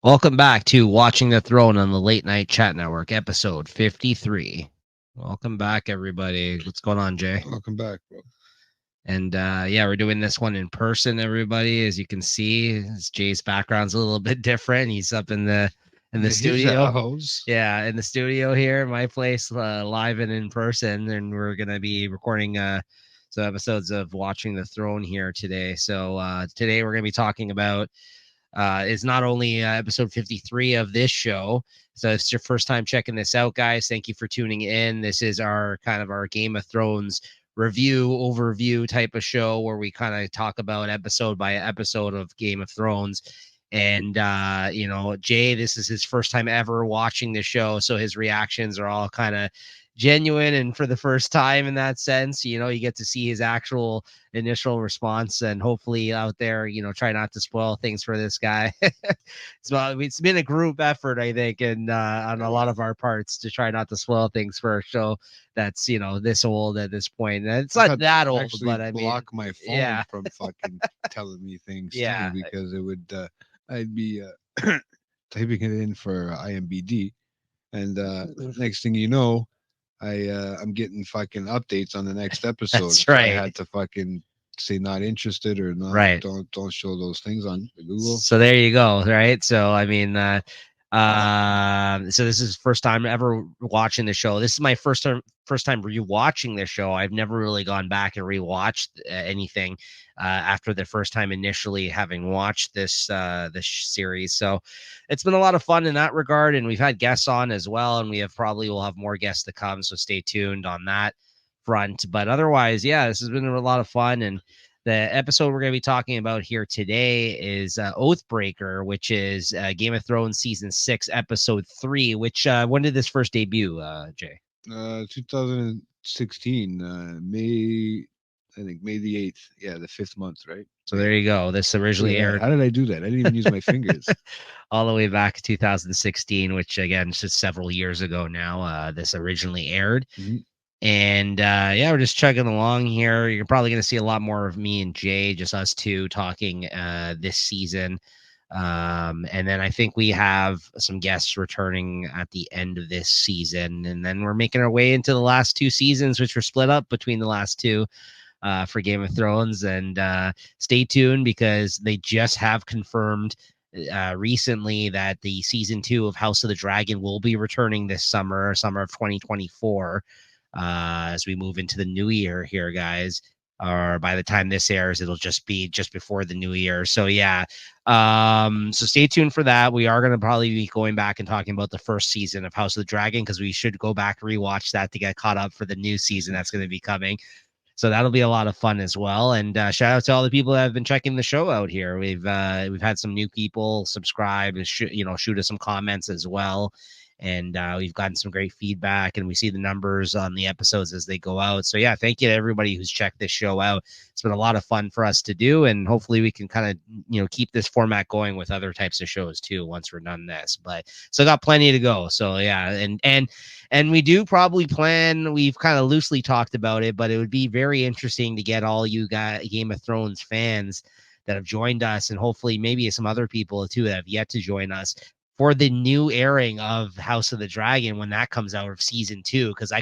Welcome back to Watching the Throne on the Late Night Chat Network, episode 53. Welcome back, everybody. What's going on, Jay? Welcome back, bro. And we're doing this one in person, everybody. As you can see, Jay's background's a little bit different. He's up in the His studio. house. Yeah, in the studio here, my place, live and in person. And we're gonna be recording some episodes of Watching the Throne here today. So today we're gonna be talking about is not only episode 53 of this show. So if it's your first time checking this out, guys, thank you for tuning in. This is our kind of our Game of Thrones review overview type of show where we kind of talk about episode by episode of Game of Thrones. And Jay, this is his first time ever watching the show, so his reactions are all kind of genuine and for the first time in that sense. You get to see his actual initial response, and hopefully out there, try not to spoil things for this guy. It's been a group effort, I think, and on a lot of our parts to try not to spoil things for a show that's this old at this point. And it's not that old, but I mean, block my phone yeah, from fucking telling me things yeah, too, because it would I'd be typing it in for IMBD, and next thing you know, I'm getting fucking updates on the next episode. that's So I right, had to fucking say not interested or not. right. Don't show those things on Google. So there you go, right? So I mean, so this is first time ever watching the show. This is my first time rewatching the show. I've never really gone back and rewatched anything after the first time initially having watched this series. So it's been a lot of fun in that regard, and we've had guests on as well, and will have more guests to come. So stay tuned on that front. But otherwise, yeah, this has been a lot of fun. And the episode we're going to be talking about here today is Oathbreaker, which is Game of Thrones season 6, episode 3. Which when did this first debut, Jay? 2016, May. I think May the 8th. Yeah, the 5th month, right? So there you go. This Look originally at that. aired How did I do that? I didn't even use my fingers. all the way back to 2016, which again is just several years ago now. This originally aired. Mhm. And we're just chugging along here. You're probably going to see a lot more of me and Jay, just us two talking this season. And then I think we have some guests returning at the end of this season. And then we're making our way into the last two seasons, which were split up between the last two for Game of Thrones. And stay tuned because they just have confirmed recently that the season 2 of House of the Dragon will be returning this summer of 2024, as we move into the new year here, guys. Or by the time this airs, it'll just be just before the new year. So yeah, so stay tuned for that. We are going to probably be going back and talking about the first season of House of the Dragon, because we should go back and rewatch that to get caught up for the new season that's going to be coming. So that'll be a lot of fun as well. And shout out to all the people that have been checking the show out here. We've had some new people subscribe and shoot us some comments as well. And we've gotten some great feedback, and we see the numbers on the episodes as they go out. So yeah, thank you to everybody who's checked this show out. It's been a lot of fun for us to do, and hopefully we can kind of keep this format going with other types of shows too once we're done this. But still got plenty to go. So yeah, and we do probably plan, we've kind of loosely talked about it, but it would be very interesting to get all you guys, Game of Thrones fans that have joined us, and hopefully maybe some other people too that have yet to join us, for the new airing of House of the Dragon when that comes out of season 2. Because I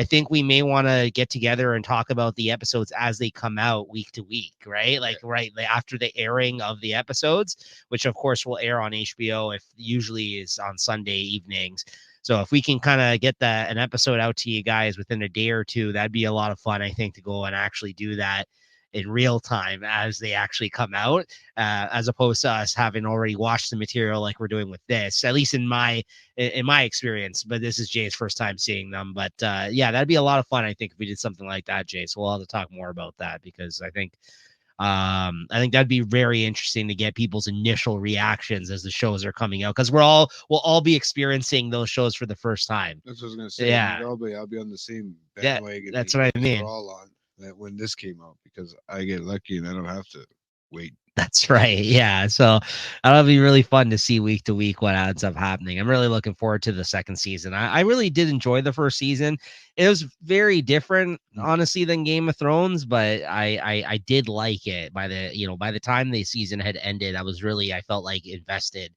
think we may want to get together and talk about the episodes as they come out week to week, right? Like after the airing of the episodes, which of course will air on HBO, if usually is on Sunday evenings. So if we can kind of get an episode out to you guys within a day or two, that'd be a lot of fun, I think, to go and actually do that in real time as they actually come out, as opposed to us having already watched the material like we're doing with this, at least in my experience. But this is Jay's first time seeing them. But yeah, that'd be a lot of fun, I think, if we did something like that, Jay. So we'll have to talk more about that, because I think that'd be very interesting to get people's initial reactions as the shows are coming out, because we'll all be experiencing those shows for the first time. That's what I was gonna say. Yeah, Probably I'll be on the same yeah, bandwagon that's that what you I guys mean. were all on when this came out, because I get lucky and I don't have to wait. That's right. Yeah. So that'll be really fun to see week to week what ends up happening. I'm really looking forward to the second season. I really did enjoy the first season. It was very different, honestly, than Game of Thrones, but I did like it. By the time the season had ended, I felt like invested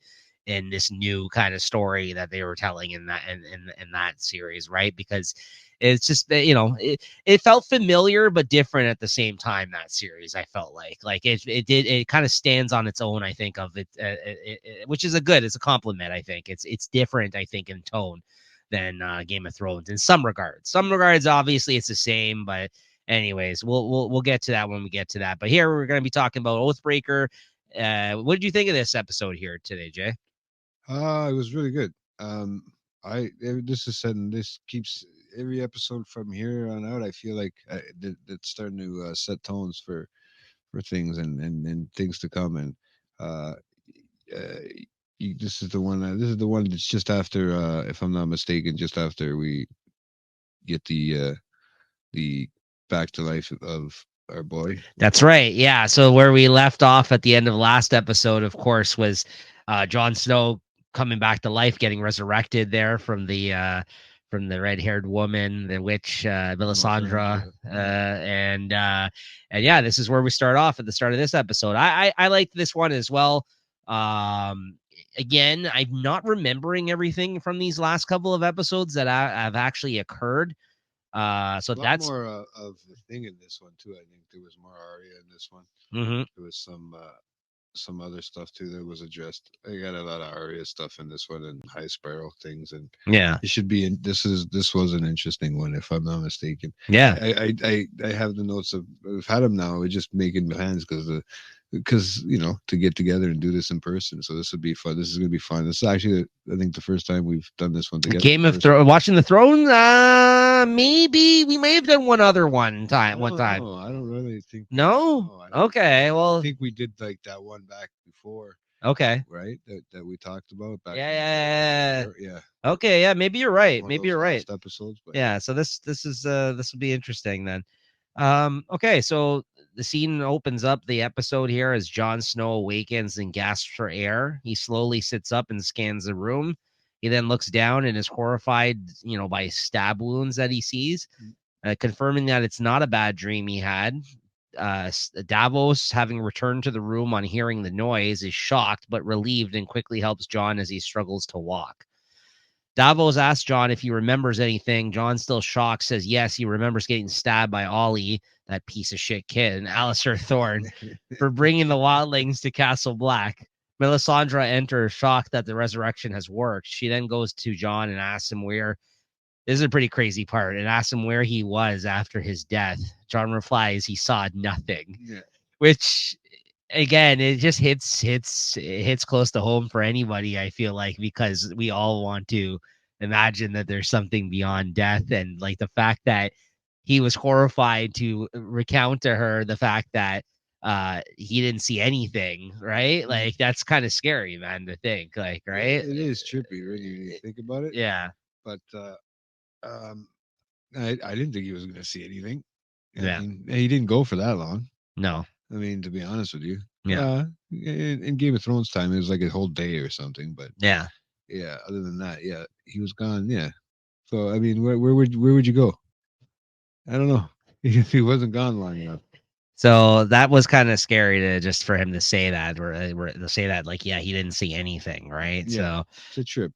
in this new kind of story that they were telling in that series, right? Because it's just that, it felt familiar but different at the same time. That series, I felt like it kind of stands on its own. I think of it, which is it's a compliment. I think it's different. I think in tone than Game of Thrones in some regards. Some regards, obviously, it's the same, but anyways, we'll get to that when we get to that. But here we're going to be talking about Oathbreaker. What did you think of this episode here today, Jay? It was really good. This is setting. This keeps every episode from here on out. I feel like it's starting to set tones for things and things to come. And uh, uh this is the one. This is the one that's just after, if I'm not mistaken, just after we get the back to life of our boy. That's right. Yeah. So where we left off at the end of last episode, of course, was Jon Snow coming back to life, getting resurrected there from the red-haired woman, the witch Melisandre, and yeah, this is where we start off at the start of this episode. I liked this one as well. Again, I'm not remembering everything from these last couple of episodes that have actually occurred. So A lot that's more of the thing in this one too. I think there was more Arya in this one. mhm. There was some other stuff too that was addressed. I got a lot of Arya stuff in this one and High Sparrow things, and Yeah. it should be. This was an interesting one, if I'm not mistaken. Yeah. I have the notes of. I've had them now. We're just making plans because to get together and do this in person. So this would be fun. This is gonna be fun. This is actually, I think, the first time we've done this one together. Game of Thrones, watching the Throne. Maybe we may have done one other one time. One time. No, I don't really think. No. No, I don't Okay. I Well. think we did like that one back before, Okay. right? That we talked about back. Yeah. Yeah. Okay. Yeah. Maybe you're right. One of Maybe those you're right. last episodes, but Yeah. So this will be interesting then. Okay. So the scene opens up the episode here as Jon Snow awakens and gasps for air. He slowly sits up and scans the room. He then looks down and is horrified, by stab wounds that he sees, confirming that it's not a bad dream he had. Davos, having returned to the room on hearing the noise, is shocked but relieved and quickly helps Jon as he struggles to walk. Davos asks Jon if he remembers anything. Jon, still shocked, says yes, he remembers getting stabbed by Ollie, that piece of shit kid, and Alistair Thorne for bringing the wildlings to Castle Black. Melisandre enters, shocked that the resurrection has worked. She then goes to Jon and asks him where. This is a pretty crazy part, and asks him where he was after his death. Jon replies he saw nothing, which again, it just hits close to home for anybody, I feel like, because we all want to imagine that there's something beyond death, and like the fact that he was horrified to recount to her the fact that he didn't see anything, right? Like that's kind of scary, man, to think, like, right? It is trippy, really, when you think about it. Yeah. But um, I didn't think he was going to see anything. Yeah. I mean, he didn't go for that long. No. I mean, to be honest with you, Yeah. in Game of Thrones time, it was like a whole day or something. But Yeah. yeah, other than that, yeah, he was gone. Yeah. So I mean, where would you go? I don't know. If he wasn't gone long enough. So that was kind of scary to just for him to say that, or to say that, like, yeah, he didn't see anything, right? Yeah, it's a trip.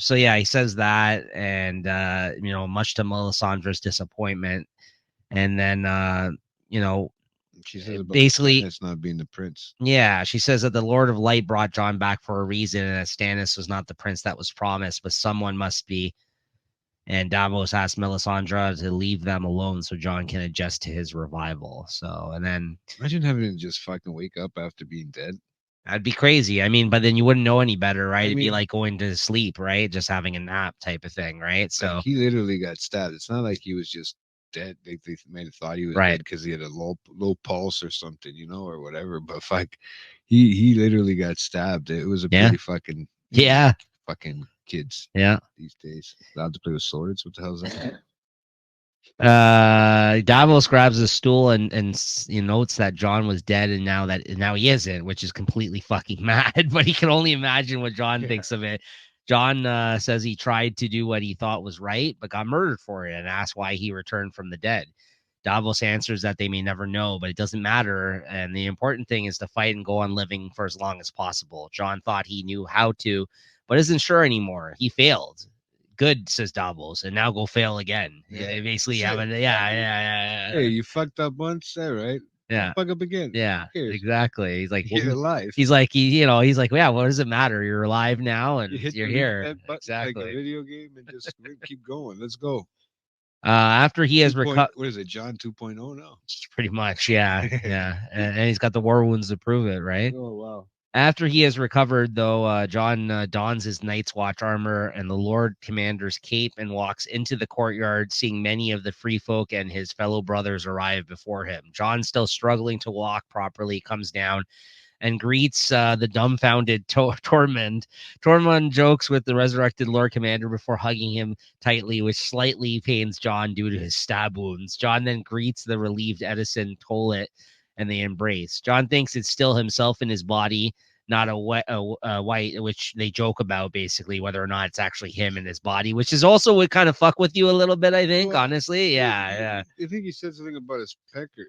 So yeah, he says that, and much to Melisandre's disappointment, and then She says about basically, Stannis not being the prince. yeah, she says that the Lord of Light brought Jon back for a reason, and that Stannis was not the prince that was promised, but someone must be. And Davos asked Melisandre to leave them alone so Jon can adjust to his revival. So, and then Imagine having to just fucking wake up after being dead. that'd be crazy. I mean, but then you wouldn't know any better, right? I It'd be mean- like going to sleep, right? Just having a nap type of thing, right? So, Like, he literally got stabbed. It's not like he was just dead. They might have thought he was Right. dead because he had a low pulse or something, or whatever. But fuck, he literally got stabbed. It was a Yeah. pretty fucking yeah. fucking kids Yeah. these days allowed to play with swords. What the hell is that? Davos grabs a stool and he notes that Jon was dead, and now he isn't, which is completely fucking mad. But he can only imagine what Jon thinks of it. Jon says he tried to do what he thought was right, but got murdered for it, and asked why he returned from the dead. Davos answers that they may never know, but it doesn't matter. And the important thing is to fight and go on living for as long as possible. John thought he knew how to, but isn't sure anymore. He failed. Good, says Davos, and now go fail again. Yeah, basically, Hey, you fucked up once, all right? yeah, Fuck up again. yeah, Who cares? exactly. He's like, You're alive. he's like, he's like, yeah. What does it matter? You're alive now, and You hit you're the here. reset button like a Exactly. video game and just keep going. Let's go. After he has recovered, What is it, John 2.0 now? pretty much, yeah, yeah, and he's got the war wounds to prove it, right? Oh, wow. After he has recovered, though, John dons his Night's Watch armor and the Lord Commander's cape and walks into the courtyard, seeing many of the free folk and his fellow brothers arrive before him. John, still struggling to walk properly, comes down and greets the dumbfounded Tormund. Tormund jokes with the resurrected Lord Commander before hugging him tightly, which slightly pains John due to his stab wounds. John then greets the relieved Edison Tollett, and they embrace. John thinks it's still himself in his body, not a white, which they joke about basically whether or not it's actually him in his body, which is also would kind of fuck with you a little bit, I think, honestly. Yeah. I think he said something about his pecker.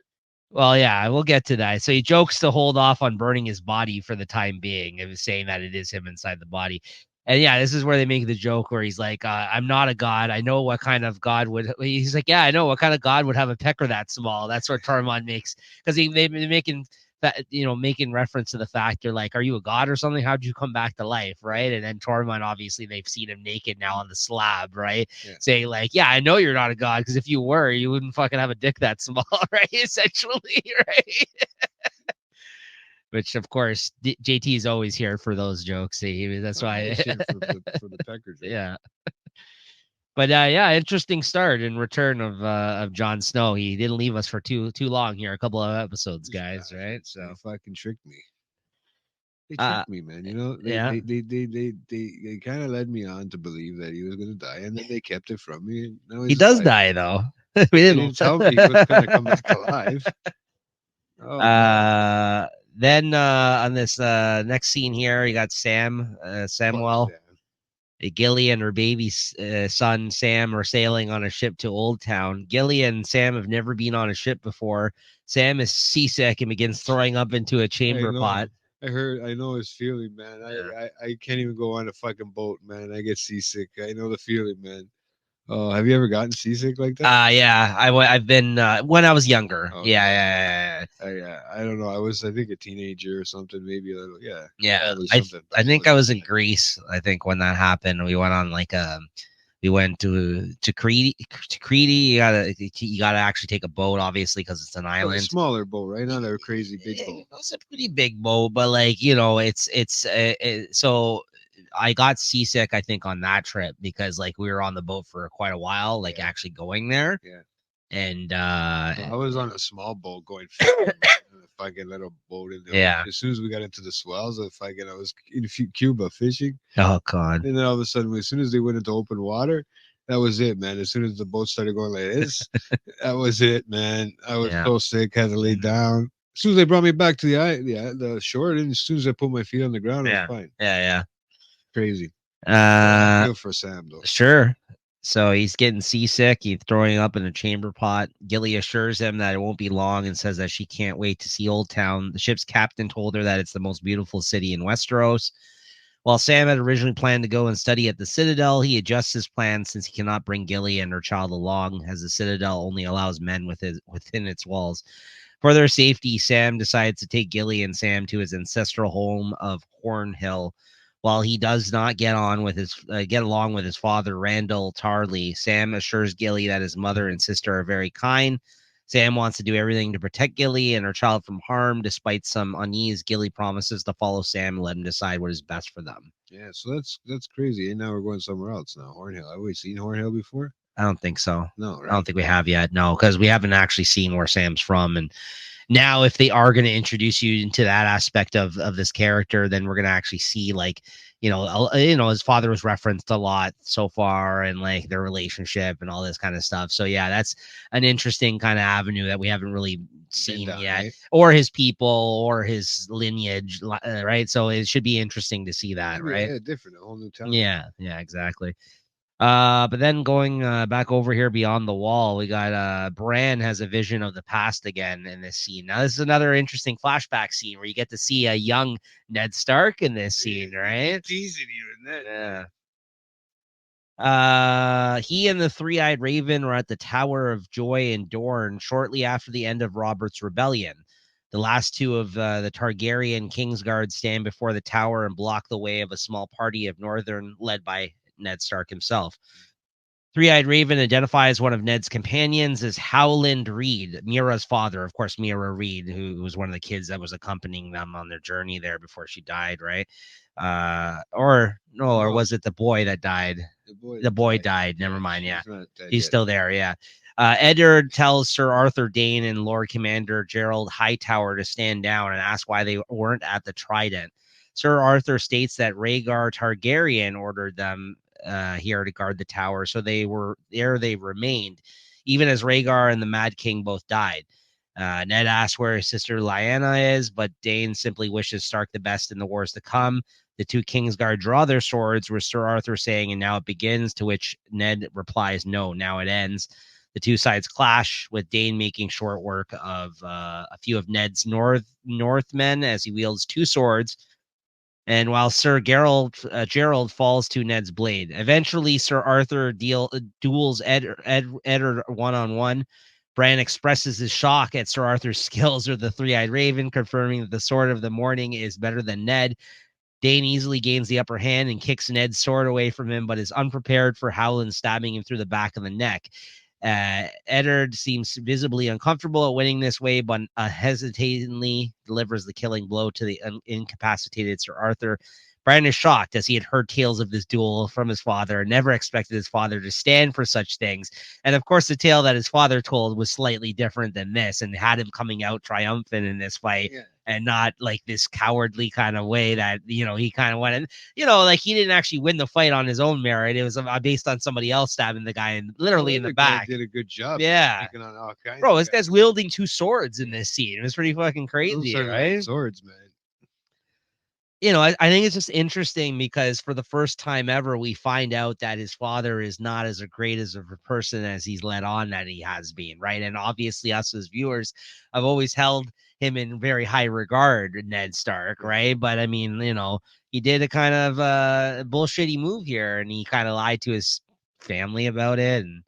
Well, yeah, we'll get to that. So he jokes to hold off on burning his body for the time being, and saying that it is him inside the body. And yeah, this is where they make the joke where he's like, I'm not a god. I know what kind of god would. He's like, yeah, I know what kind of god would have a pecker that small. That's what Tormund makes, because they've been making that, making reference to the fact you're like, are you a god or something? How'd you come back to life, right? And then Tormund, obviously, they've seen him naked now on the slab, right? Yeah. Saying like, yeah, I know you're not a god, because if you were, you wouldn't fucking have a dick that small, right? Essentially, right? Which, of course, JT is always here for those jokes. That's why. For the pecker joke. Yeah. But yeah, interesting start and return of Jon Snow. He didn't leave us for too long here. A couple of episodes, guys, right? So they fucking tricked me. They tricked me, man. They kind of led me on to believe that he was gonna die, and then they kept it from me. And now he does die, though. We didn't tell me he was gonna come back alive. Oh, then on this next scene here, you got Samuel. Gilly and her baby son Sam are sailing on a ship to Old Town. Gilly and Sam have never been on a ship before. Sam is seasick and begins throwing up into a chamber pot. I know his feeling, man. I can't even go on a fucking boat, man. I get seasick. I know the feeling, man. Oh, have you ever gotten seasick like that? Yeah. I've been when I was younger. Okay. Yeah. I don't know. I think a teenager or something, maybe a little. Yeah. Yeah. I think I was in Greece. I think when that happened, we went on we went to Crete. You gotta actually take a boat, obviously, because it's an island. A smaller boat, right? Not a crazy big boat. It's a pretty big boat, but so I got seasick, I think, on that trip because we were on the boat for quite a while, actually going there. Yeah. And I was on a small boat going fishing, a fucking little boat in there. Yeah. As soon as we got into the swells, I was in Cuba fishing. Oh God. And then all of a sudden, as soon as they went into open water, that was it, man. As soon as the boat started going like this, that was it, man. I was so sick, had to lay down. As soon as they brought me back to the shore, and as soon as I put my feet on the ground, I was fine. Yeah. Crazy. I feel for Sam though. Sure. So he's getting seasick. He's throwing up in a chamber pot. Gilly assures him that it won't be long and says that she can't wait to see Old Town. The ship's captain told her that it's the most beautiful city in Westeros. While Sam had originally planned to go and study at the Citadel, he adjusts his plan since he cannot bring Gilly and her child along, as the Citadel only allows men within its walls. For their safety, Sam decides to take Gilly and Sam to his ancestral home of Hornhill. While he does not get along with his father, Randall Tarley, Sam assures Gilly that his mother and sister are very kind. Sam wants to do everything to protect Gilly and her child from harm. Despite some unease, Gilly promises to follow Sam and let him decide what is best for them. Yeah, so that's crazy. And now we're going somewhere else now. Hornhill. Have we seen Hornhill before? I don't think so. No, right? I don't think we have yet. No, because we haven't actually seen where Sam's from. And now, if they are going to introduce you into that aspect of this character, then we're going to actually see his father was referenced a lot so far, and their relationship and all this kind of stuff. So yeah, that's an interesting kind of avenue that we haven't really seen yet, right? Or his people or his lineage, right? So it should be interesting to see that, right? Yeah, different, a whole new town. Yeah, exactly. But then going back over here beyond the wall, we got Bran has a vision of the past again in this scene. Now, this is another interesting flashback scene where you get to see a young Ned Stark in this scene, right? Teasing you in that. Yeah. He and the Three-Eyed Raven were at the Tower of Joy in Dorne shortly after the end of Robert's rebellion. The last two of the Targaryen Kingsguard stand before the tower and block the way of a small party of Northern led by Ned Stark himself. Three-Eyed Raven identifies one of Ned's companions as Howland Reed, Mira's father. Of course, Mira Reed, who was one of the kids that was accompanying them on their journey there before she died, right? Or was it the boy that died? The boy died. Never mind. Yeah, he's still there. Yeah. Eddard tells Sir Arthur Dane and Lord Commander Gerald Hightower to stand down and ask why they weren't at the Trident. Sir Arthur states that Rhaegar Targaryen ordered them here to guard the tower, so they were there. They remained, even as Rhaegar and the Mad King both died. Ned asks where his sister Lyanna is, but Dane simply wishes Stark the best in the wars to come. The two Kingsguard draw their swords, with Sir Arthur saying, "And now it begins," to which Ned replies, "No, now it ends." The two sides clash, with Dane making short work of a few of Ned's Northmen as he wields two swords. And while Sir Gerald falls to Ned's blade, eventually Sir Arthur duels Eddard one-on-one. Bran expresses his shock at Sir Arthur's skills or the Three-Eyed Raven, confirming that the Sword of the Morning is better than Ned. Dane easily gains the upper hand and kicks Ned's sword away from him, but is unprepared for Howland stabbing him through the back of the neck. Eddard seems visibly uncomfortable at winning this way, but hesitatingly delivers the killing blow to the incapacitated Sir Arthur. Bran is shocked, as he had heard tales of this duel from his father and never expected his father to stand for such things. And of course, the tale that his father told was slightly different than this and had him coming out triumphant in this fight. Yeah. And not like this cowardly kind of way that, he kind of went. And, like he didn't actually win the fight on his own merit. It was based on somebody else stabbing the guy literally in the back. Did a good job. Yeah. On all kinds Bro, this guy's wielding two swords in this scene. It was pretty fucking crazy, right? Swords, man. I think it's just interesting because for the first time ever, we find out that his father is not as great as a person as he's let on that he has been, right? And obviously, us as viewers have always held him in very high regard, Ned Stark, right? But I mean, he did a kind of bullshitty move here, and he kind of lied to his family about it, and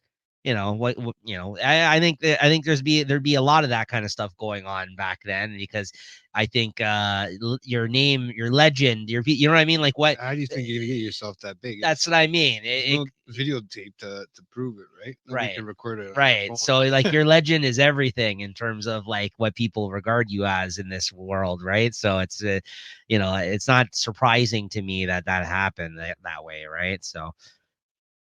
I think there'd be a lot of that kind of stuff going on back then, because I think your name, your legend, you know what I mean? Like, what? How do you think you're gonna get yourself that big? That's what I mean. No videotape to prove it, right? Nobody right. can record it. Right. So like your legend is everything in terms of like what people regard you as in this world, right? So it's it's not surprising to me that happened that way, right? So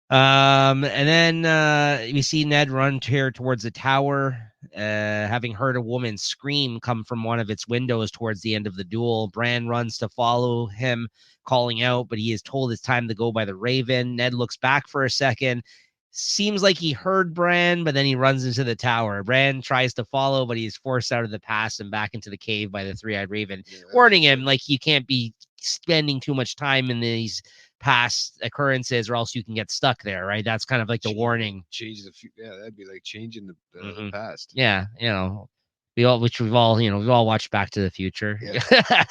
and then we see Ned run here towards the tower, having heard a woman scream come from one of its windows towards the end of the duel. Bran runs to follow him, calling out, but he is told it's time to go by the Raven. Ned looks back for a second. Seems like he heard Bran, but then he runs into the tower. Bran tries to follow, but he's forced out of the pass and back into the cave by the Three-Eyed Raven, warning him like you can't be spending too much time in these past occurrences or else you can get stuck there, right? That's kind of like the warning. Change the that'd be like changing the past. Yeah, we've all watched Back to the Future. Yeah.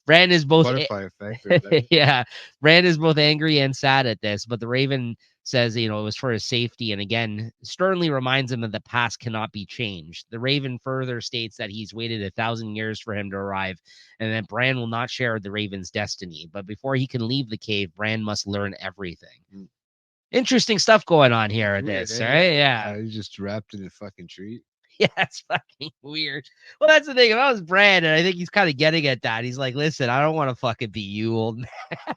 Bran is both butterfly effect. Yeah, Bran is both angry and sad at this, but the Raven says it was for his safety, and again sternly reminds him that the past cannot be changed. The Raven further states that he's waited 1,000 years for him to arrive, and that Bran will not share the Raven's destiny. But before he can leave the cave, Bran must learn everything. Interesting stuff going on here at this, right? Yeah, he's just wrapped in a fucking tree. Yeah, it's fucking weird. Well, that's the thing. If I was Brand, and I think he's kind of getting at that. He's like, listen, I don't want to fucking be you, old man.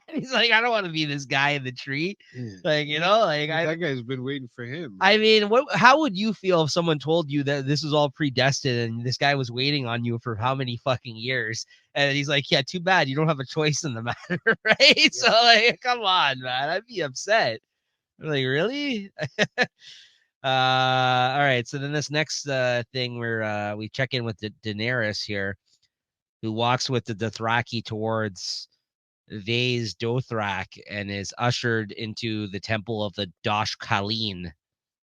He's like, I don't want to be this guy in the tree. Like, that guy's been waiting for him. I mean, how would you feel if someone told you that this was all predestined and this guy was waiting on you for how many fucking years? And he's like, yeah, too bad. You don't have a choice in the matter, right? Yeah. So, like, come on, man. I'd be upset. I'm like, really? All right, so then this next thing where we check in with Daenerys here, who walks with the Dothraki towards Vase Dothrak and is ushered into the temple of the Dosh Kalin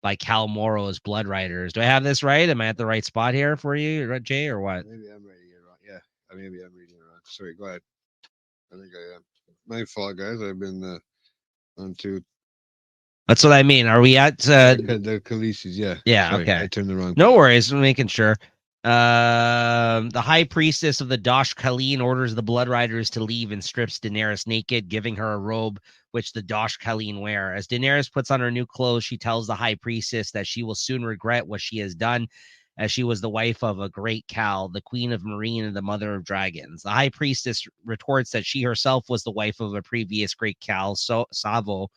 by Cal Morrow's Blood Riders. Do I have this right? Am I at the right spot here for you, Jay, or what? Maybe I'm reading it wrong. Yeah, maybe I'm reading it wrong. Sorry, go ahead. I think I am. My fault, guys. I've been on to That's what I mean. Are we at the Khaleesi's. Yeah. Yeah, Sorry, okay. I turned the wrong No page. worries. I'm making sure. The high priestess of the Dosh Kalin orders the Blood Riders to leave and strips Daenerys naked, giving her a robe which the Dosh Kalin wear. As Daenerys puts on her new clothes, she tells the high priestess that she will soon regret what she has done, as she was the wife of a great Khal, the queen of Marine and the mother of dragons. The high priestess retorts that she herself was the wife of a previous great Khal, Savo.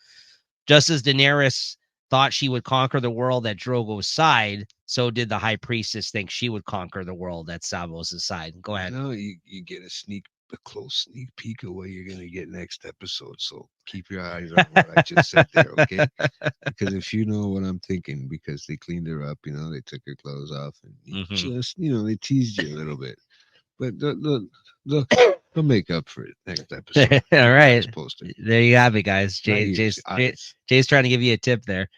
Just as Daenerys thought she would conquer the world at Drogo's side, so did the high priestess think she would conquer the world at Savos' side. Go ahead. No, you get a close sneak peek of what you're gonna get next episode. So keep your eyes on what I just said there, okay? Because if you know what I'm thinking, because they cleaned her up, they took her clothes off and just, they teased you a little bit. But they'll make up for it next episode. All right. Posted. There you have it, guys. Jay's trying to give you a tip there.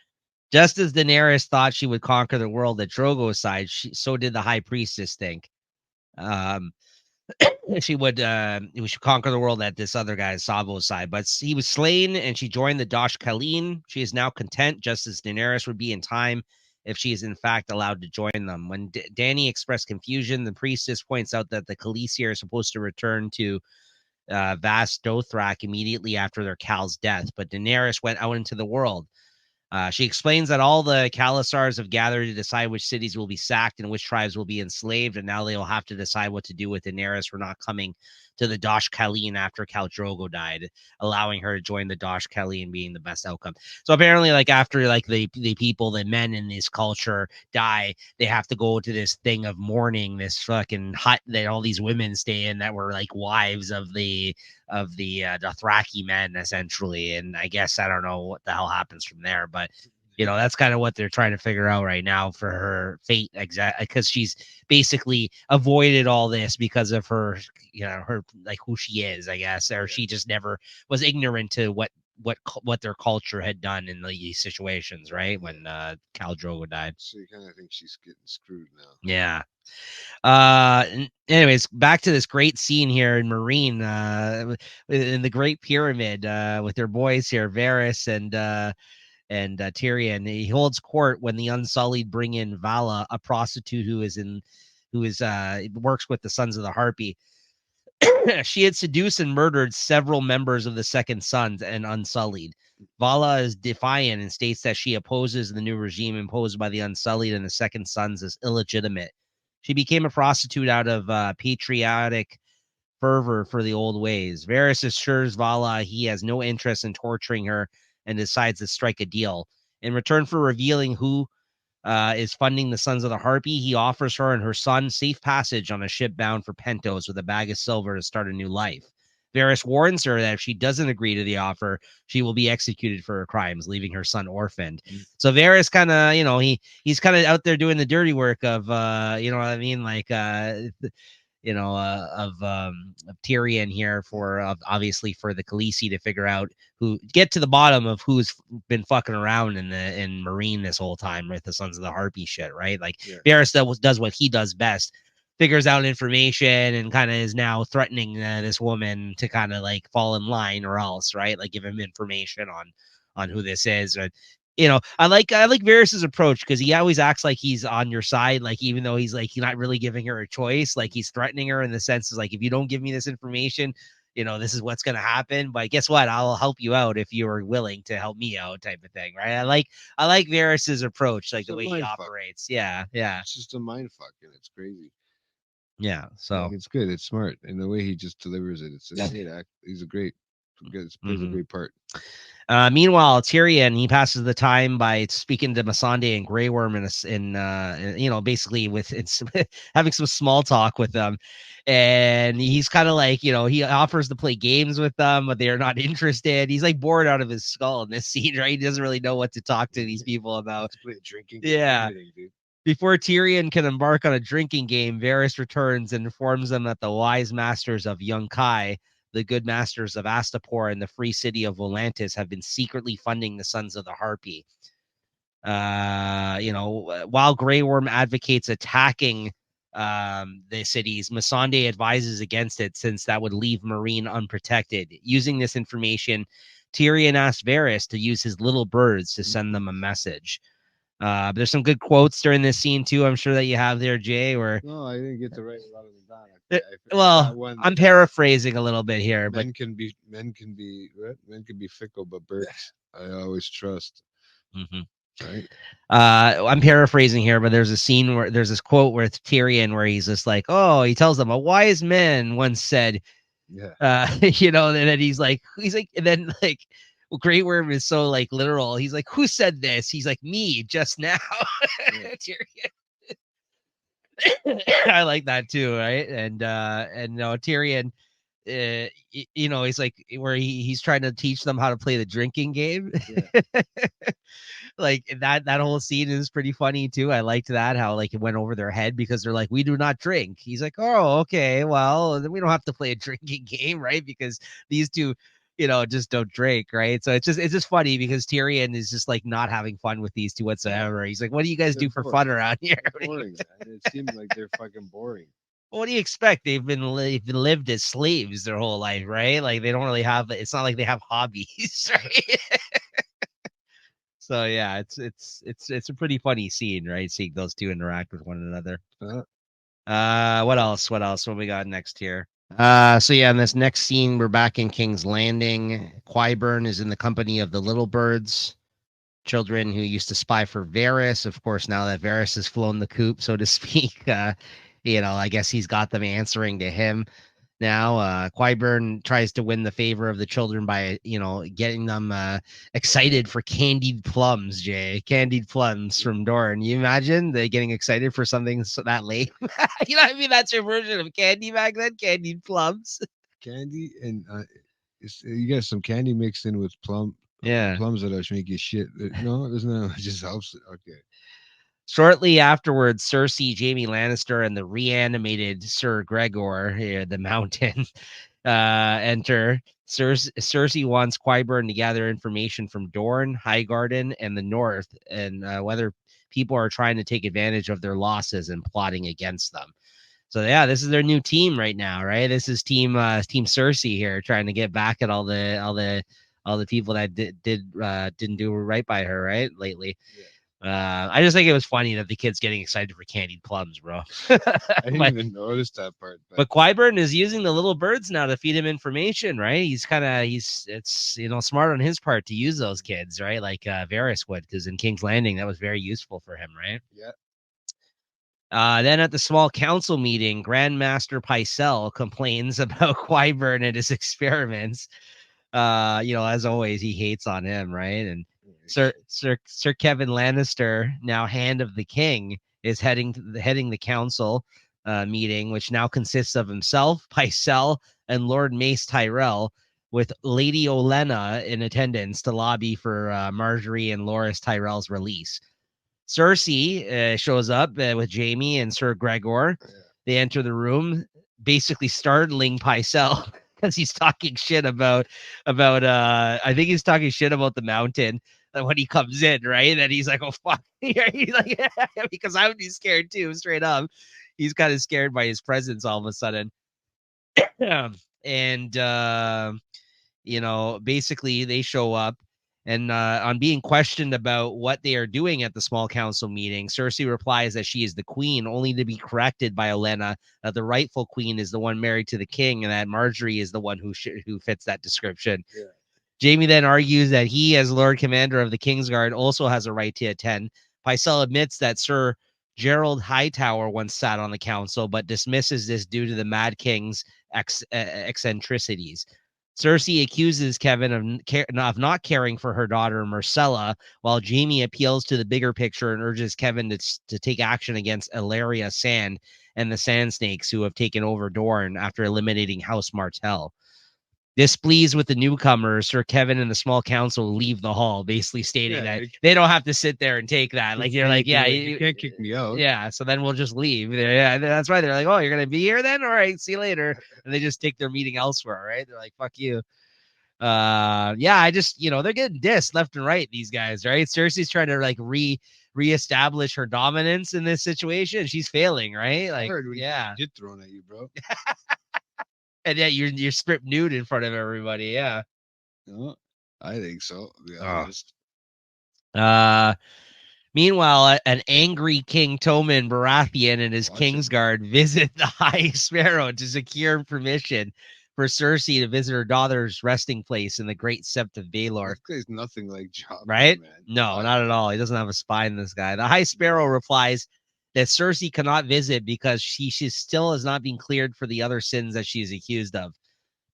Just as Daenerys thought she would conquer the world at Drogo's side, so did the high priestess think. She would conquer the world at this other guy's Savo's side, but he was slain and she joined the Dosh Kalin. She is now content, just as Daenerys would be in time if she is in fact allowed to join them. When Dany expressed confusion, the priestess points out that the Khaleesi are supposed to return to Vast Dothrak immediately after their Khal's death, but Daenerys went out into the world. She explains that all the Khalasars have gathered to decide which cities will be sacked and which tribes will be enslaved, and now they will have to decide what to do with Daenerys for not coming to the Dosh Kalin after Khal Drogo died, allowing her to join the Dosh Kalin being the best outcome. So apparently, like after like the people, the men in this culture die, they have to go to this thing of mourning, this fucking hut that all these women stay in that were like wives of the Dothraki men essentially. And I guess I don't know what the hell happens from there, but that's kind of what they're trying to figure out right now for her fate, exactly, because she's basically avoided all this because of her, her like who she is, I guess, or she just never was ignorant to what their culture had done in these situations, right? When Khal Drogo died. So you kind of think she's getting screwed now. Yeah. Anyways, back to this great scene here in Marine, in the Great Pyramid, with their boys here, Varys and Tyrion. He holds court when the Unsullied bring in Vala, a prostitute who works with the Sons of the Harpy. She had seduced and murdered several members of the Second Sons and Unsullied. Vala is defiant and states that she opposes the new regime imposed by the Unsullied and the Second Sons as illegitimate. She became a prostitute out of patriotic fervor for the old ways. Varys assures Vala he has no interest in torturing her and decides to strike a deal. In return for revealing who is funding the Sons of the Harpy, he offers her and her son safe passage on a ship bound for Pentos with a bag of silver to start a new life. Varys warns her that if she doesn't agree to the offer, she will be executed for her crimes, leaving her son orphaned. So Varys kind of, he's kind of out there doing the dirty work of, you know what I mean? Like, of Tyrion here for obviously for the Khaleesi to figure out get to the bottom of who's been fucking around in Marine this whole time with the Sons of the Harpy shit, right? Like Varys does what he does best, figures out information and kind of is now threatening this woman to kind of like fall in line or else, right? Like give him information on who this is. I like Varys's approach because he always acts like he's on your side, like even though he's not really giving her a choice, like he's threatening her in the sense is like, if you don't give me this information, this is what's going to happen. But guess what? I'll help you out if you are willing to help me out, type of thing, right? I like Varys's approach, like the way he operates. Yeah. It's just a mind fuck, and it's crazy. Yeah, so it's good. It's smart, and the way he just delivers it, it's a great act. He's a great, plays a great part. Meanwhile, Tyrion, he passes the time by speaking to Missandei and Grey Worm basically with having some small talk with them. And he's kind of like, he offers to play games with them, but they're not interested. He's like bored out of his skull in this scene, right? He doesn't really know what to talk to these people about. Let's play a drinking game. Yeah. Dude. Before Tyrion can embark on a drinking game, Varys returns and informs them that the wise masters of Yunkai, the good masters of Astapor and the free city of Volantis have been secretly funding the Sons of the Harpy. While Grey Worm advocates attacking the cities, Missandei advises against it since that would leave Meereen unprotected. Using this information, Tyrion asked Varys to use his little birds to send them a message. There's some good quotes during this scene too. I'm sure that you have there, Jay. Where No, I didn't get to write a lot of them down. I well, forgot one. I'm paraphrasing a little bit here, but Men can be what? Men can be fickle, but birds I always trust. mm-hmm. Right. I'm paraphrasing here, but there's a scene where there's this quote with Tyrion where he's just like, oh, he tells them a wise man once said, Yeah. and then he's like, and then like, well, Grey Worm is so like literal. He's like, who said this? He's like, me just now. Tyrion. I like that too, right? And no, Tyrion, he's like where he's trying to teach them how to play the drinking game. Yeah. Like that whole scene is pretty funny too. I liked that, how like it went over their head because they're like, we do not drink. He's like, oh, okay, well, then we don't have to play a drinking game, right? Because these two, just don't drink, right? So it's just funny because Tyrion is just like not having fun with these two whatsoever. He's like, what do you guys do for fun around here? Boring, man. It seems like they're fucking boring. What do you expect? They've been lived as slaves their whole life, right? Like they don't really have. It's not like they have hobbies, right? So yeah, it's a pretty funny scene, right? Seeing those two interact with one another. What else? What we got next here? So yeah, in this next scene, we're back in King's Landing. Qyburn is in the company of the Little Birds, children who used to spy for Varys. Of course, now that Varys has flown the coop, so to speak, I guess he's got them answering to him. Now, Qyburn tries to win the favor of the children by, getting them excited for candied plums, Jay. Candied plums from Dorne. You imagine they getting excited for something that late? That's your version of candy back then, candied plums. Candy and you got some candy mixed in with plums that make you shit. No, there's no. It just helps. Okay. Shortly afterwards, Cersei, Jaime Lannister, and the reanimated Sir Gregor, the Mountain, enter. Cersei wants Qyburn to gather information from Dorne, Highgarden, and the North, and whether people are trying to take advantage of their losses and plotting against them. So yeah, this is their new team right now, right? This is team Cersei here, trying to get back at all the people that didn't do right by her, right, lately. Yeah. I just think it was funny that the kid's getting excited for candied plums, bro. I didn't even notice that part. But Qyburn is using the little birds now to feed him information, right? It's smart on his part to use those kids, right? Like Varys would, because in King's Landing that was very useful for him, right? Yeah. Then at the small council meeting, Grandmaster Pycelle complains about Qyburn and his experiments. As always, he hates on him, right? And Sir Kevin Lannister, now Hand of the King, is heading the council meeting, which now consists of himself, Pycelle, and Lord Mace Tyrell, with Lady Olenna in attendance to lobby for Marjorie and Loras Tyrell's release. Cersei shows up with Jaime and Sir Gregor. Yeah. They enter the room, basically startling Pycelle because he's talking shit about I think he's talking shit about the Mountain when he comes in, right? And he's like, oh fuck. He's like, yeah, because I would be scared too, straight up. He's kind of scared by his presence all of a sudden. And basically they show up. And on being questioned about what they are doing at the small council meeting, Cersei replies that she is the queen, only to be corrected by Olenna that the rightful queen is the one married to the king, and that Marjorie is the one who fits that description. Yeah. Jaime then argues that he, as Lord Commander of the Kingsguard, also has a right to attend. Pycelle admits that Sir Gerald Hightower once sat on the council, but dismisses this due to the Mad King's eccentricities. Cersei accuses Kevin of not caring for her daughter, Myrcella, while Jaime appeals to the bigger picture and urges Kevin to take action against Illyria Sand and the Sand Snakes, who have taken over Dorne after eliminating House Martell. Displeased with the newcomers, Sir Kevin and the small council leave the hall, basically stating that like, they don't have to sit there and take that. Like they're like, yeah, you can't kick me out. yeah. So then we'll just leave. Yeah, that's right. They're like, oh, you're gonna be here then? All right, see you later. And they just take their meeting elsewhere. Right? They're like, fuck you. Yeah, I just they're getting dissed left and right. These guys, right? Cersei's trying to like reestablish her dominance in this situation. She's failing, right? Like, yeah, shit thrown at you, bro. and yeah, you're stripped nude in front of everybody. Yeah. No, I think so. To be Oh. honest. Meanwhile, an angry King Tommen Baratheon and his Kingsguard visit the High Sparrow to secure permission for Cersei to visit her daughter's resting place in the Great Sept of Baelor. This guy's nothing like Job, right? Man. No, not at all. He doesn't have a spine, this guy. The High Sparrow replies that Cersei cannot visit because she still has not been cleared for the other sins that she is accused of.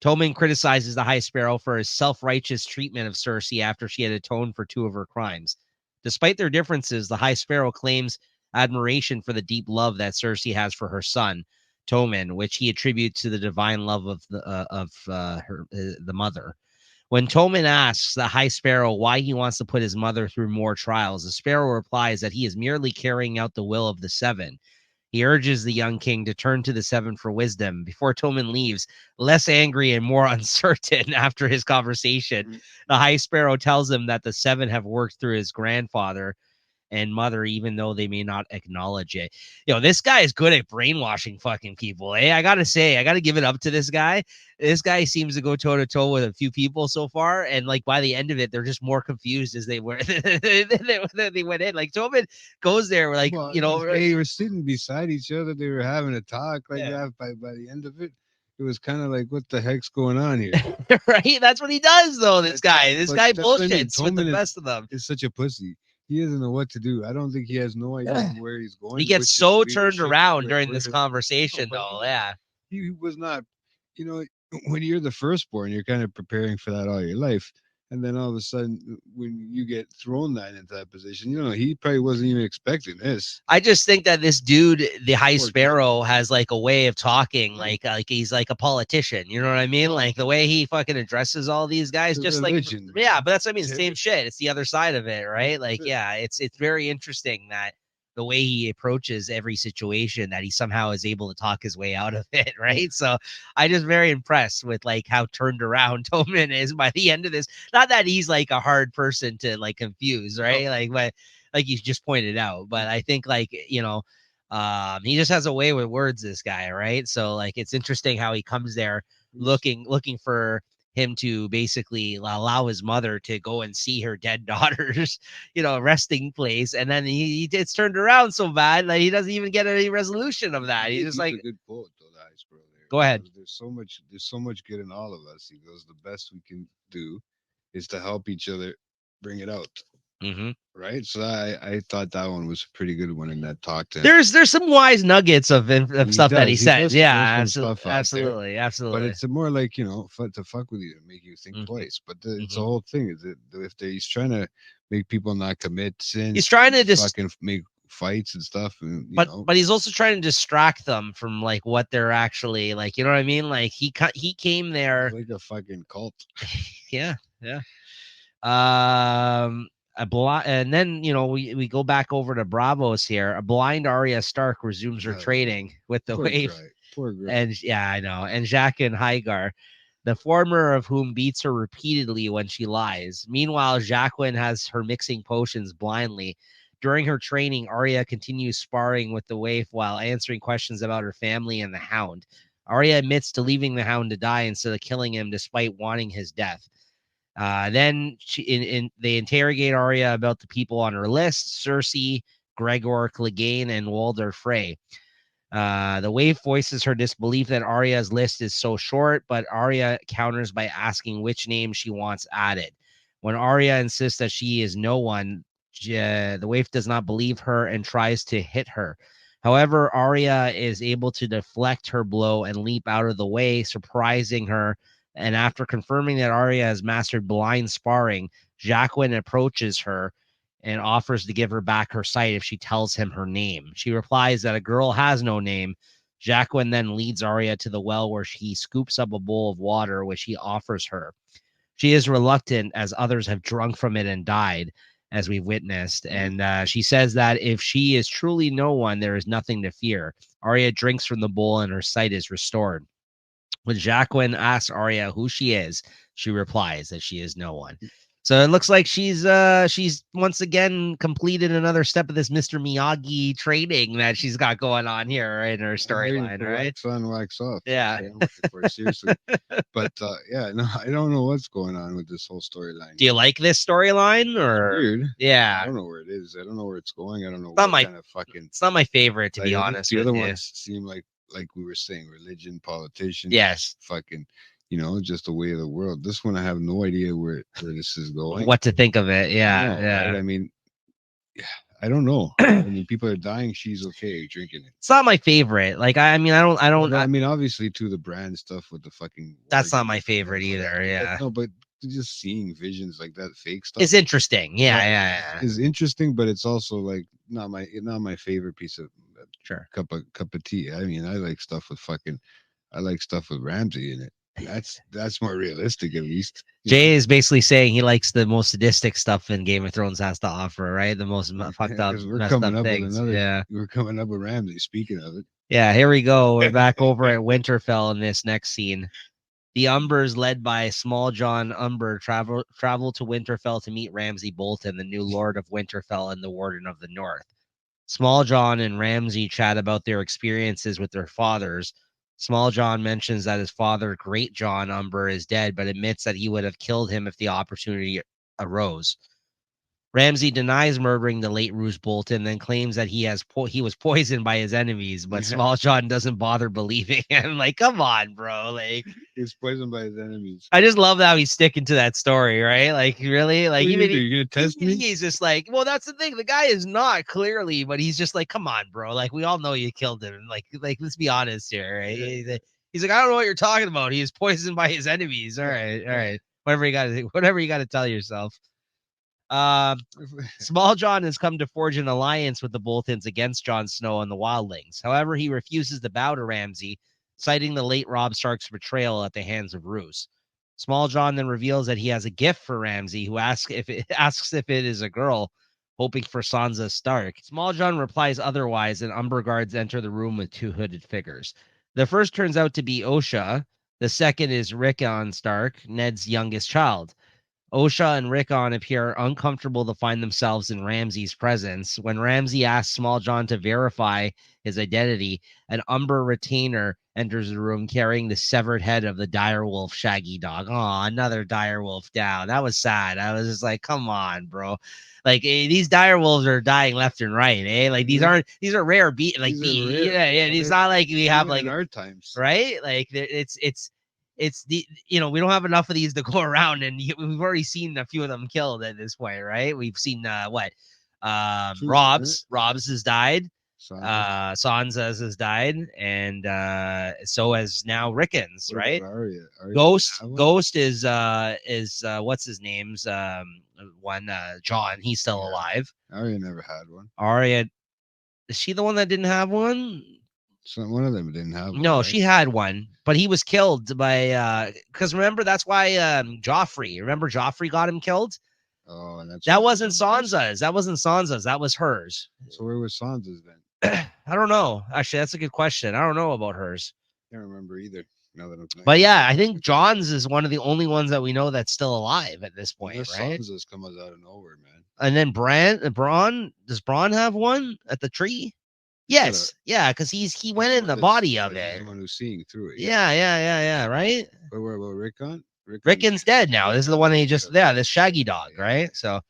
Tommen criticizes the High Sparrow for his self-righteous treatment of Cersei after she had atoned for 2 of her crimes. Despite their differences, the High Sparrow claims admiration for the deep love that Cersei has for her son, Tommen, which he attributes to the divine love of the mother. When Tommen asks the High Sparrow why he wants to put his mother through more trials, the Sparrow replies that he is merely carrying out the will of the Seven. He urges the young king to turn to the Seven for wisdom. Before Tommen leaves, less angry and more uncertain after his conversation, the High Sparrow tells him that the Seven have worked through his grandfather and mother, even though they may not acknowledge it. This guy is good at brainwashing fucking people. I gotta say, I gotta give it up to this guy. This guy seems to go toe to toe with a few people so far, and like by the end of it, they're just more confused as they were. They went in. Like Tobin goes there, like they were sitting beside each other. They were having a talk like that. By the end of it, it was kind of like, what the heck's going on here? Right? That's what he does, though. This guy bullshits with the best of them. Is such a pussy. He doesn't know what to do. I don't think he has no idea where he's going. He gets so turned around during this conversation, though. Yeah, he was not. When you're the firstborn, you're kind of preparing for that all your life. And then all of a sudden, when you get thrown into that position, he probably wasn't even expecting this. I just think that this dude, the High Sparrow, has like a way of talking, like he's like a politician. You know what I mean? Like the way he fucking addresses all these guys, just religion. Like, yeah, but that's what I mean. Same shit. It's the other side of it, right? Like, yeah, it's very interesting that the way he approaches every situation, that he somehow is able to talk his way out of it, right? So I just very impressed with like how turned around Tommen is by the end of this. Not that he's like a hard person to like confuse, right? Like you just pointed out, but I think like he just has a way with words, this guy, right? So like it's interesting how he comes there looking for him to basically allow his mother to go and see her dead daughter's, resting place. And then he it's turned around so bad that he doesn't even get any resolution of that. He's just like, a good poet, though, the Ice Bro. Go ahead. There's so much good in all of us. He goes, the best we can do is to help each other bring it out. Mm-hmm. Right. So I thought that one was a pretty good one in that talk to him. There's some wise nuggets of stuff that he says. Yeah, absolutely. But it's more like, to fuck with you and make you think twice. But it's the whole thing is that if he's trying to make people not commit sins, he's trying to just fucking make fights and stuff. And, but he's also trying to distract them from like what they're actually like. You know what I mean? Like he came there like a fucking cult. Yeah. And then we go back over to Bravos here. A blind Arya Stark resumes her training with the Waif. Poor girl. And yeah, I know. And Jaqen H'ghar, the former of whom beats her repeatedly when she lies. Meanwhile, Jaqen has her mixing potions blindly. During her training, Arya continues sparring with the Waif while answering questions about her family and the Hound. Arya admits to leaving the Hound to die instead of killing him despite wanting his death. Then they interrogate Arya about the people on her list: Cersei, Gregor Clegane, and Walder Frey. The Waif voices her disbelief that Arya's list is so short, but Arya counters by asking which name she wants added. When Arya insists that she is no one, the Waif does not believe her and tries to hit her. However, Arya is able to deflect her blow and leap out of the way, surprising her. And after confirming that Arya has mastered blind sparring, Jaqen approaches her and offers to give her back her sight if she tells him her name. She replies that a girl has no name. Jacqueline then leads Arya to the well where he scoops up a bowl of water, which he offers her. She is reluctant as others have drunk from it and died, as we've witnessed. And she says that if she is truly no one, there is nothing to fear. Arya drinks from the bowl and her sight is restored. When Jacqueline asks Arya who she is, she replies that she is no one. So it looks like she's once again completed another step of this Mr. Miyagi training that she's got going on here in her I'm waiting storyline, for right? wax on, wax off. Yeah. I'm waiting for it, seriously. But yeah, no, I don't know what's going on with this whole storyline. Do you like this storyline or Weird? I yeah? don't know where it is. I don't know where it's going. I don't know Not what my kind of fucking. It's not my favorite, to be Like, honest the with other you. ones seem like we were saying, religion, politician, Yes. fucking, just the way of the world. This one, I have no idea where this is going. What to think of it? Yeah, No, yeah. right? I mean, yeah, I don't know. I mean, people are dying. She's okay drinking it. It's not my favorite. Like I mean, I don't. I mean, obviously, to the brand stuff with the fucking. That's not organs my and favorite all that. either. Yeah, No, but just seeing visions like that, fake stuff, it's interesting. Yeah, yeah. is interesting. But it's also like not my favorite piece of Sure. cup of tea. I mean, I like stuff with Ramsey in it. That's more realistic, at least. Jay is basically saying he likes the most sadistic stuff in Game of Thrones has to offer, right? The most fucked up, Because we're messed coming up up with things. another. Yeah. We're coming up with Ramsey. Speaking of it, Yeah, here we go. We're back over at Winterfell in this next scene. The Umbers, led by Small John Umber, travel to Winterfell to meet Ramsay Bolton, the new Lord of Winterfell and the Warden of the North. Small John and Ramsay chat about their experiences with their fathers. Small John mentions that his father, Great John Umber, is dead, but admits that he would have killed him if the opportunity arose. Ramsay denies murdering the late Roose Bolton, then claims that he was poisoned by his enemies, but Small John doesn't bother believing him. Like, come on, bro. Like, he's poisoned by his enemies. I just love how he's sticking to that story, right? Like, really? Like, What even you gonna test me? he's just like, well, that's the thing. The guy is not clearly, but he's just like, come on, bro. Like, we all know you killed him. Like, let's be honest here, right? Yeah. He's like, I don't know what you're talking about. He is poisoned by his enemies. All right. Whatever you got to tell yourself. Small John has come to forge an alliance with the Boltons against Jon Snow and the Wildlings. However, he refuses to bow to Ramsay, citing the late Robb Stark's betrayal at the hands of Roose. Small John then reveals that he has a gift for Ramsay, who asks if it is a girl, hoping for Sansa Stark. Small John replies otherwise, and Umber guards enter the room with two hooded figures. The first turns out to be Osha. The second is Rickon Stark, Ned's youngest child. Osha and Rickon appear uncomfortable to find themselves in Ramsay's presence. When Ramsay asks Small John to verify his identity, an Umber retainer enters the room carrying the severed head of the direwolf Shaggy Dog. Oh, another direwolf down. That was sad. I was just like, come on, bro. Like these direwolves are dying left and right, eh? Like these are rare yeah. It's not like we have like in our times, right? Like it's the we don't have enough of these to go around, and we've already seen a few of them killed at this point, right? We've seen Rob's has died, Sansa's has died, and so has now Rickons, right? Arya Ghost is what's his name's John, he's still alive. Arya never had one. Arya, is she the one that didn't have one? So one of them didn't have one. No, right? She had one, but he was killed by because remember that's why Joffrey. Remember Joffrey got him killed. Oh, and that wasn't Sansa's. That wasn't Sansa's. That was hers. So where was Sansa's then? I don't know. Actually, that's a good question. I don't know about hers. Can't remember either. Now that I'm but yeah, I think John's is one of the only ones that we know that's still alive at this point, right? Sansa's come out of nowhere, man. And then Bronn, does Bronn have one at the tree? Yes, yeah, because he went in the body of it. Someone who's seeing through it. Yeah, right. But where about Rickon? Rickon's dead now. This is the one that he just this Shaggy Dog, right? So,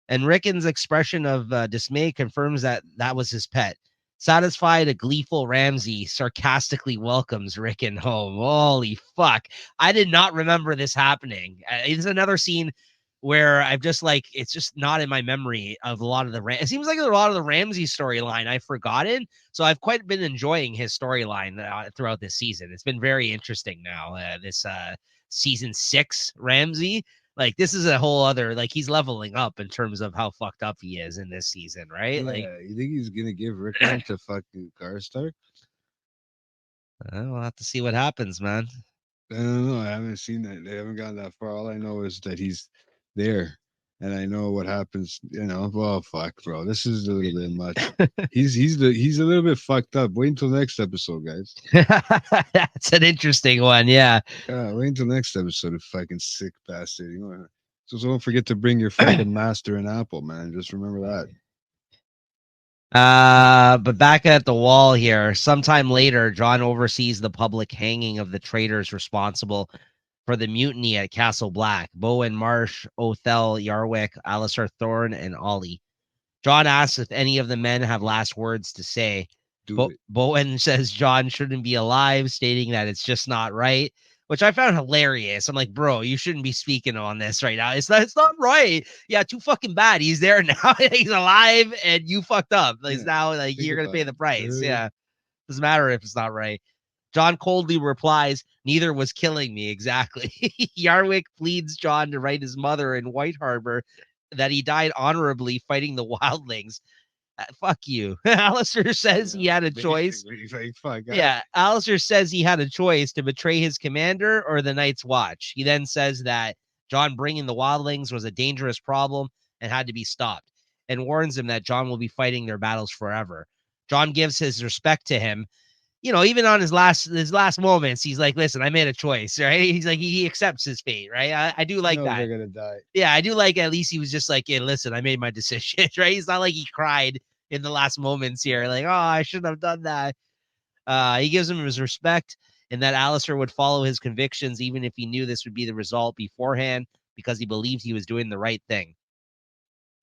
and Rickon's expression of dismay confirms that was his pet. Satisfied, a gleeful Ramsay sarcastically welcomes Rickon home. Holy fuck! I did not remember this happening. It's another scene where I've just it's just not in my memory of a lot of it seems like a lot of the Ramsay storyline I've forgotten. So I've quite been enjoying his storyline throughout this season. It's been very interesting now. This season 6 Ramsay, this is a whole other, he's leveling up in terms of how fucked up he is in this season, right? Yeah, you think he's gonna give Rickon to fucking Karstark? We'll have to see what happens, man. I don't know. I haven't seen that. They haven't gotten that far. All I know is that he's there, and I know what happens. Well, fuck, bro. This is a little bit much. He's a little bit fucked up. Wait until next episode, guys. That's an interesting one. Yeah. Wait until next episode. You fucking sick bastard. So don't forget to bring your fucking master an apple, man. Just remember that. But back at the wall here, sometime later, John oversees the public hanging of the traitors responsible for the mutiny at Castle Black: Bowen Marsh, Othel Yarwick, Alistair Thorne, and Ollie. John asks if any of the men have last words to say. Do it. Bowen says John shouldn't be alive, stating that it's just not right, which I found hilarious. I'm like, bro, you shouldn't be speaking on this right now. It's not right. Yeah, too fucking bad. He's there now. He's alive, and you fucked up. Like, now, like, you're gonna pay the price. Yeah, doesn't matter if it's not right. John coldly replies, "Neither was killing me." Exactly. Yarwick pleads John to write his mother in White Harbor that he died honorably fighting the wildlings. Fuck you. Alistair says he had a choice. Yeah, Alistair says he had a choice to betray his commander or the Night's Watch. He then says that John bringing the wildlings was a dangerous problem and had to be stopped, and warns him that John will be fighting their battles forever. John gives his respect to him. Even on his last moments, he's like, "Listen, I made a choice, right?" He's like, he accepts his fate, right? I do like that. They're gonna die. Yeah, I do like at least he was just like, "Yeah, listen, I made my decision," right? He's not like he cried in the last moments here, like, "Oh, I shouldn't have done that." He gives him his respect, and that Alistair would follow his convictions, even if he knew this would be the result beforehand, because he believed he was doing the right thing.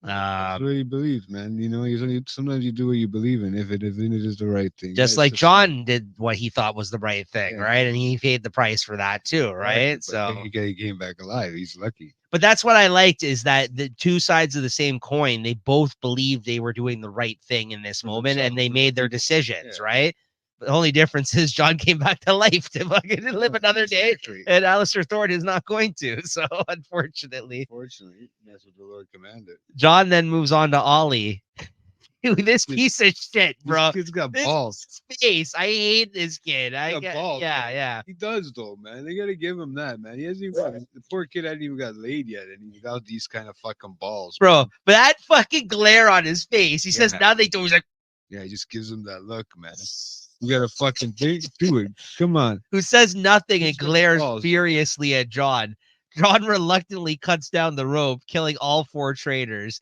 That's what he believes, man. Sometimes you do what you believe in if it is the right thing. Just like John did what he thought was the right thing, right? And he paid the price for that too, right? So he came back alive. He's lucky. But that's what I liked, is that the two sides of the same coin, they both believed they were doing the right thing in this moment, and they made their decisions, right? The only difference is John came back to life to fucking live another day, and Alistair Thorne is not going to. So, unfortunately. That's what the Lord commanded. John then moves on to Ollie. Dude, this piece of shit, bro. This kid's got balls. Face. I hate this kid. Balls, yeah. He does though, man. They gotta give him that, man. He hasn't even the poor kid hadn't even got laid yet, and he's got these kind of fucking balls, bro. Man. But that fucking glare on his face. He says now they do. He's like, yeah, he just gives him that look, man. You gotta fucking do it. Come on. Who says nothing and glares furiously at John. John reluctantly cuts down the rope, killing all four traitors.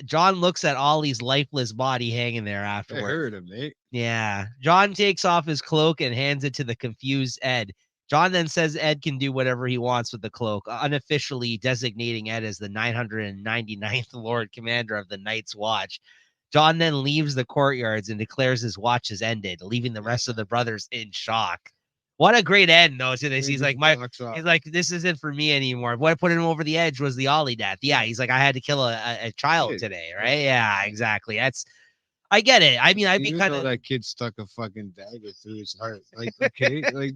John looks at Ollie's lifeless body hanging there afterward. I heard him, mate. Yeah. John takes off his cloak and hands it to the confused Ed. John then says Ed can do whatever he wants with the cloak, unofficially designating Ed as the 999th Lord Commander of the Night's Watch. John then leaves the courtyards and declares his watch has ended, leaving the rest of the brothers in shock. What a great end, though, to this. He's like, this isn't for me anymore. What put him over the edge was the Ollie death. Yeah, he's like, I had to kill a child today, right? Yeah, exactly. I get it. I mean, I'd be kind of that kid stuck a fucking dagger through his heart. Like, okay, like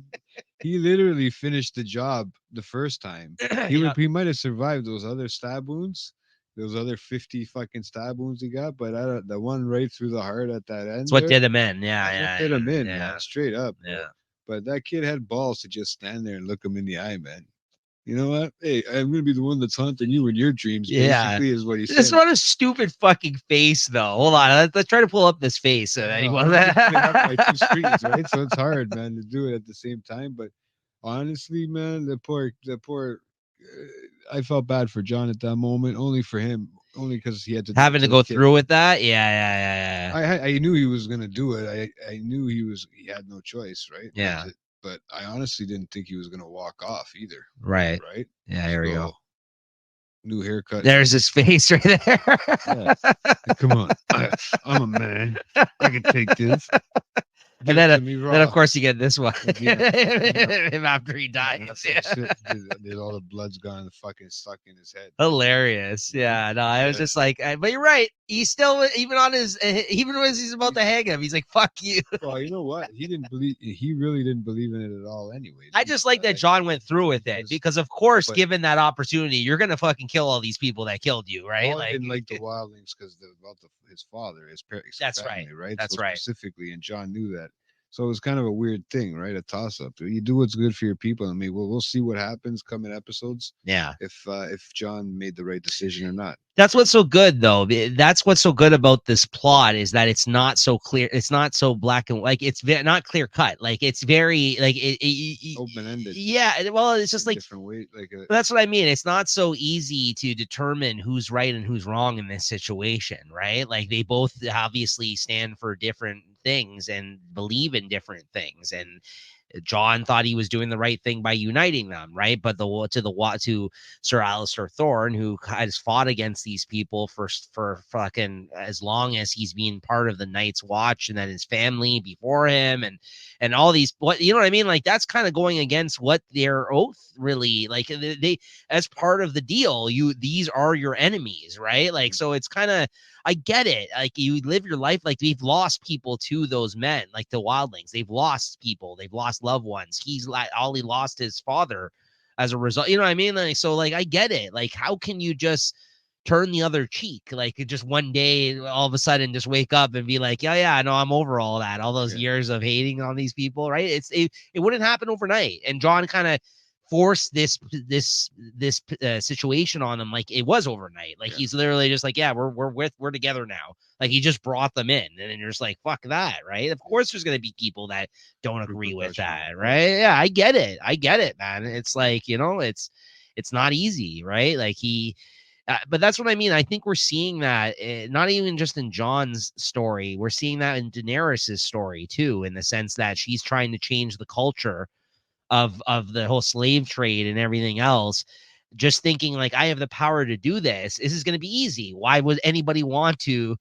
he literally finished the job the first time. He might have survived those other stab wounds. Those other 50 fucking stab wounds he got, but the one right through the heart at that end. That's what did him in. Yeah. Did him in, man. Straight up. Yeah. Bro. But that kid had balls to just stand there and look him in the eye, man. You know what? Hey, I'm gonna be the one that's haunting you in your dreams. Yeah, basically, is what he said. It's not a stupid fucking face, though. Hold on, let's try to pull up this face. My two screens, right? So it's hard, man, to do it at the same time. But honestly, man, the poor. I felt bad for John at that moment, only for him, only because he had to having to go through with that. Yeah. I knew he was gonna do it. I knew he had no choice, right? Yeah. But I honestly didn't think he was gonna walk off either. Right. Yeah. Here we go. New haircut. There's his face right there. Yeah. Come on, I'm a man. I can take this. And then of course you get this one. Him after he dies. All the blood's gone fucking stuck in his head. Hilarious. Yeah, no, I was just like, but you're right. He's still, even as he's about to hang him, he's like, fuck you. Well, you know what? He really didn't believe in it at all anyway. I just like that John went through with it, because of course, given that opportunity, you're going to fucking kill all these people that killed you, right? I didn't like the wildlings because about his father, his parents. That's family, right? That's right. Specifically, and John knew that. So it was kind of a weird thing, right? A toss up. You do what's good for your people. I mean, we'll see what happens coming episodes Yeah. if John made the right decision or not. That's what's so good, though. That's what's so good about this plot is that it's not so clear. It's not so black and like it's not clear cut. Like it's very like Open ended yeah. Well, it's just in like different ways. Like that's what I mean. It's not so easy to determine who's right and who's wrong in this situation, right? Like they both obviously stand for different things and believe in different things, and John thought he was doing the right thing by uniting them, right? But to Sir Alistair Thorne, who has fought against these people for fucking as long as he's been part of the Night's Watch, and then his family before him, and all these, what you know what I mean? Like that's kind of going against what their oath really like. They as part of the deal, these are your enemies, right? Like so, it's kind of I get it. Like you live your life like we've lost people to those men, like the wildlings. They've lost people. They've lost loved ones. He's like Ollie lost his father as a result. You know what I mean? Like so, like I get it. Like how can you just turn the other cheek? Like just one day, all of a sudden, just wake up and be like, yeah, no, I'm over all that. All those years of hating on these people, right? It wouldn't happen overnight. And John kind of force this situation on him like it was overnight. Like he's literally just like, yeah, we're together now. Like he just brought them in, and then you're just like, fuck that, right? Of course, there's gonna be people that don't agree with that, right? Yeah, I get it, man. It's like it's not easy, right? Like but that's what I mean. I think we're seeing that not even just in John's story, we're seeing that in Daenerys's story too, in the sense that she's trying to change the culture of the whole slave trade and everything else, just thinking like I have the power to do this. This is going to be easy. Why would anybody want to,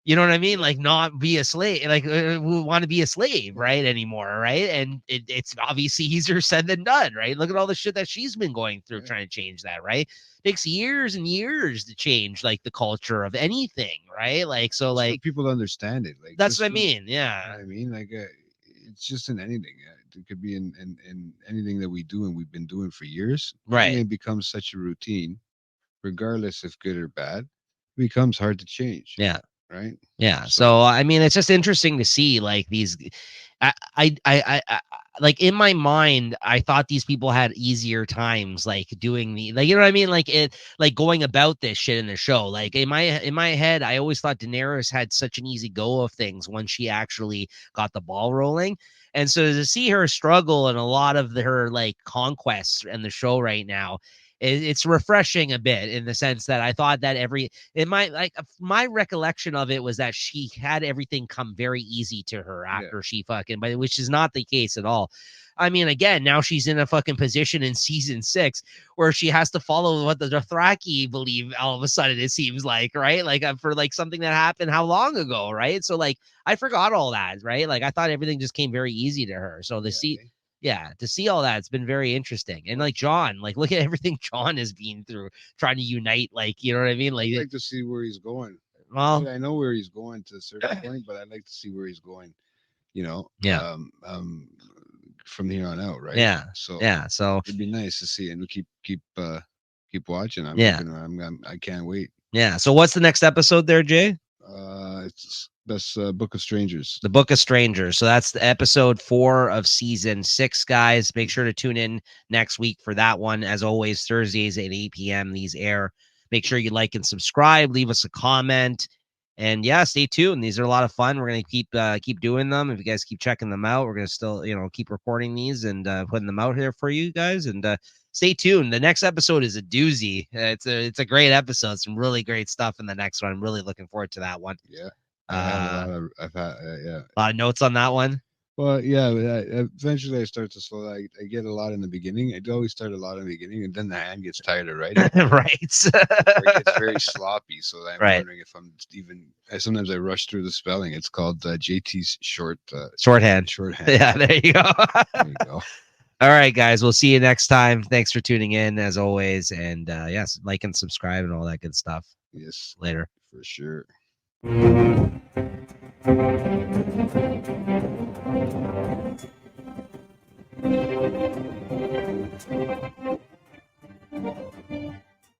you know what I mean? Like not be a slave, like want to be a slave, right? Anymore, right? And it's obviously easier said than done, right? Look at all the shit that she's been going through trying to change that, right? It takes years and years to change like the culture of anything, right? Like so, just for like people to understand it. Like that's just what I for, mean. you know Yeah, what I mean, like it's just in anything. It could be in anything that we do and we've been doing for years. And right. it becomes such a routine, regardless if good or bad. It becomes hard to change, Yeah. right? Yeah. So So I mean, it's just interesting to see like these. I like in my mind, I thought these people had easier times like doing the like you know what I mean, like it like going about this shit in the show. Like in my head, I always thought Daenerys had such an easy go of things when she actually got the ball rolling. And so to see her struggle and a lot of her like conquests in the show right now, it's refreshing a bit in the sense that I thought that my recollection of it was that she had everything come very easy to her after she fucking, but which is not the case at all. I mean, again, now she's in a fucking position in season 6 where she has to follow what the Dothraki believe all of a sudden, it seems like, right? Like for like something that happened how long ago, right? So like I forgot all that, right? Like I thought everything just came very easy to her. So to see all that, it's been very interesting. And like John, like look at everything John has been through trying to unite, like, you know what I mean? I'd Like, like to see where he's going. well, I know where he's going to a certain point, but I'd like to see where he's going. You know, yeah, from here on out, right? yeah, So yeah. So, it'd be nice to see, and we keep watching. yeah, I can't wait. yeah. So, what's the next episode there, Jay? It's best Book of Strangers. The Book of Strangers. So that's the episode 4 of season 6, guys. Make sure to tune in next week for that one. As always, Thursdays at 8 p.m. These air. Make sure you like and subscribe. Leave us a comment. And yeah, stay tuned. These are a lot of fun. We're gonna keep doing them. If you guys keep checking them out, we're gonna still keep recording these and putting them out here for you guys. And stay tuned. The next episode is a doozy. It's a great episode. Some really great stuff in the next one. I'm really looking forward to that one. Yeah, I have a lot of. I've had yeah. A lot of notes on that one. Well, yeah, but eventually I start to slow. I get a lot in the beginning. I always start a lot in the beginning, and then the hand gets tired of writing. Right. Or it gets very sloppy. So I'm Right. wondering if I'm even. Sometimes I rush through the spelling. It's called JT's Shorthand. Shorthand. Yeah, there you go. There you go. All right, guys. We'll see you next time. Thanks for tuning in as always. And yes, like and subscribe and all that good stuff. Yes, Later. for sure.